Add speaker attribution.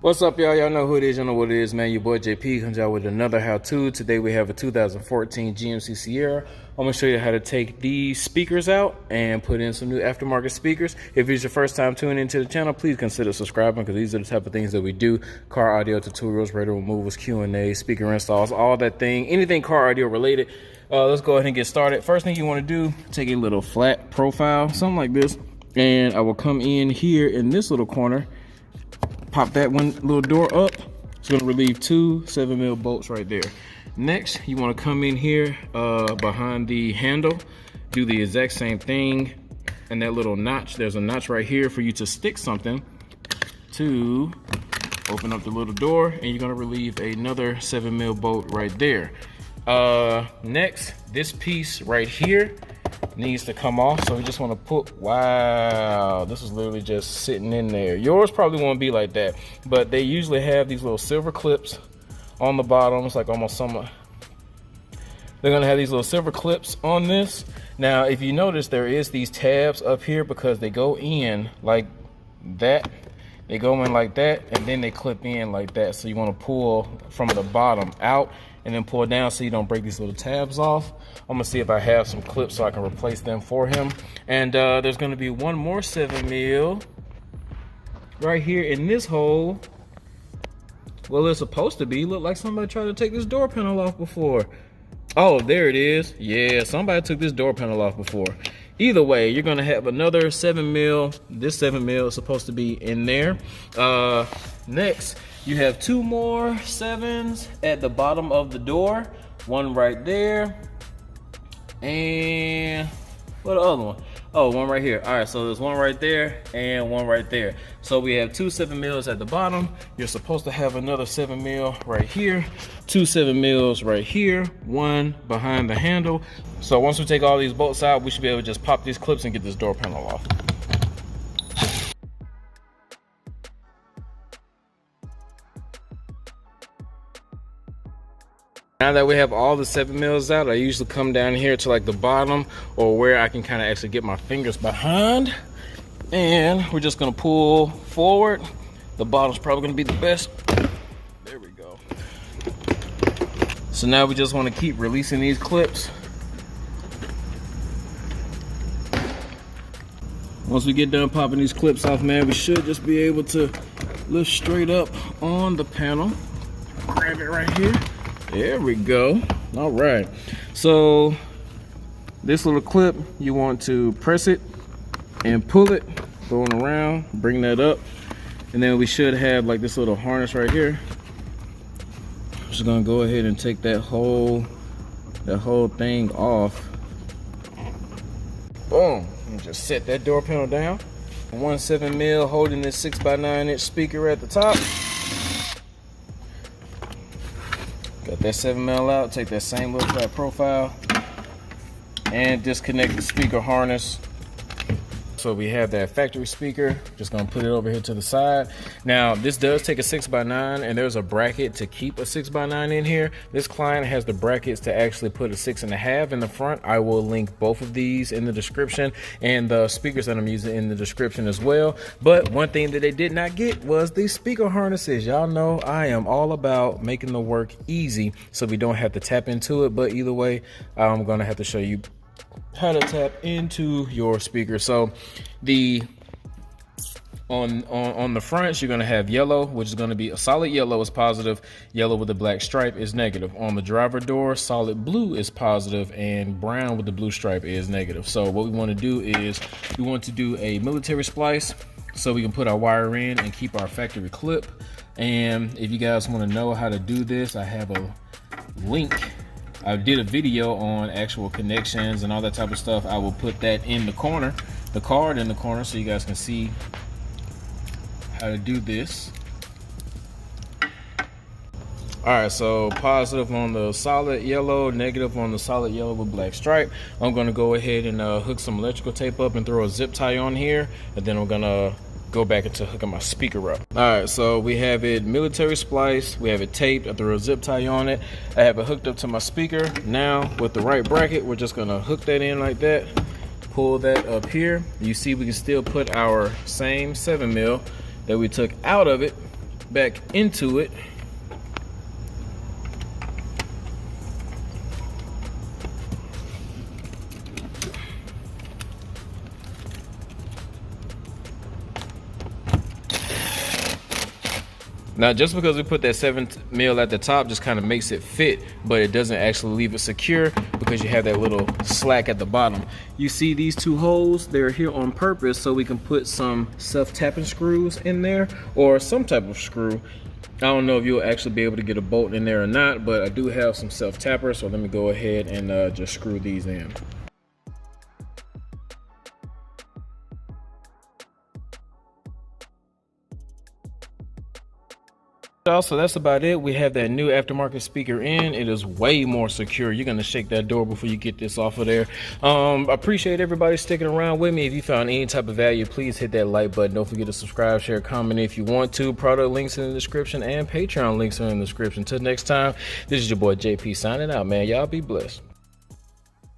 Speaker 1: What's up, y'all? Y'all know who it is. Y'all know what it is, man. Your boy JP comes out with another how-to. Today we have a 2014 GMC Sierra. I'm gonna show you how to take these speakers out and put in some new aftermarket speakers. If it's your first time tuning into the channel, please consider subscribing, because these are the type of things that we do: car audio tutorials, radio removals, Q&A, speaker installs, all that thing, anything car audio related. Let's go ahead and get started. First thing you want to do, take a little flat profile, something like this, and I will come in here in this little corner, pop that one little door up. It's going to relieve two 7mm bolts right there. Next, you want to come in here behind the handle, do the exact same thing, and that little notch, there's a notch right here for you to stick something to open up the little door, and you're going to relieve another 7mm bolt right there. Next, this piece right here needs to come off, so we just want to put, wow, this is literally just sitting in there. Yours probably won't be like that, but they usually have these little silver clips on the bottom. It's like almost some, they're gonna have these little silver clips on this. Now if you notice, there is these tabs up here because they go in like that. They go in like that, and then they clip in like that. So you want to pull from the bottom out and then pull down so you don't break these little tabs off. I'm gonna see if I have some clips so I can replace them for him. And there's gonna be one more 7mm right here in this hole. Well, it's supposed to be. Look like somebody tried to take this door panel off before. Oh, there it is. Yeah, somebody took this door panel off before. Either way, you're gonna have another 7mm. This 7mm is supposed to be in there. Next, you have two more 7s at the bottom of the door. One right there. And what the other one? Oh, one right here. All right, so there's one right there and one right there. So we have two 7mm at the bottom. You're supposed to have another 7mm right here, two 7mm right here, one behind the handle. So once we take all these bolts out, we should be able to just pop these clips and get this door panel off. Now that we have all the 7mm out, I usually come down here to like the bottom, or where I can kind of actually get my fingers behind, and we're just gonna pull forward. The bottom's probably gonna be the best. There we go. So now we just want to keep releasing these clips. Once we get done popping these clips off, man, we should just be able to lift straight up on the panel. Grab it right here. There we go. All right, so this little clip, you want to press it and pull it, going around, bring that up, and then we should have like this little harness right here. I'm just gonna go ahead and take that whole thing off. Boom, and just set that door panel down. One 7mm holding this 6x9" speaker at the top. Got that 7mm out, take that same little flat profile and disconnect the speaker harness. So we have that factory speaker. Just gonna put it over here to the side. Now this does take a 6x9, and there's a bracket to keep a 6x9 in here. This client has the brackets to actually put a 6.5 in the front. I will link both of these in the description, and the speakers that I'm using in the description as well. But one thing that they did not get was the speaker harnesses. Y'all know I am all about making the work easy so we don't have to tap into it. But either way, I'm gonna have to show you how to tap into your speaker. So the on the fronts, you're gonna have yellow, which is gonna be a solid yellow is positive, yellow with a black stripe is negative. On the driver door, solid blue is positive, and brown with the blue stripe is negative. So what we want to do is we want to do a military splice so we can put our wire in and keep our factory clip. And if you guys want to know how to do this, I have a link. I did a video on actual connections and all that type of stuff. I will put that in the corner, the card in the corner, so you guys can see how to do this. All right, so positive on the solid yellow, negative on the solid yellow with black stripe. I'm gonna go ahead and hook some electrical tape up and throw a zip tie on here, and then I'm gonna go back into hooking my speaker up. All right, so we have it military splice, we have it taped, I threw a zip tie on it, I have it hooked up to my speaker. Now with the right bracket, we're just gonna hook that in like that, pull that up here. You see we can still put our same 7mm that we took out of it back into it. Now, just because we put that 7mm at the top just kind of makes it fit, but it doesn't actually leave it secure because you have that little slack at the bottom. You see these two holes, they're here on purpose so we can put some self-tapping screws in there or some type of screw. I don't know if you'll actually be able to get a bolt in there or not, but I do have some self-tappers, so let me go ahead and just screw these in. Also, that's about it. We have that new aftermarket speaker in. It is way more secure. You're gonna shake that door before you get this off of there. I appreciate everybody sticking around with me. If you found any type of value, please hit that like button. Don't forget to subscribe, share, comment if you want to. Product links in the description and Patreon links are in the description. Till next time, this is your boy JP signing out, man. Y'all be blessed.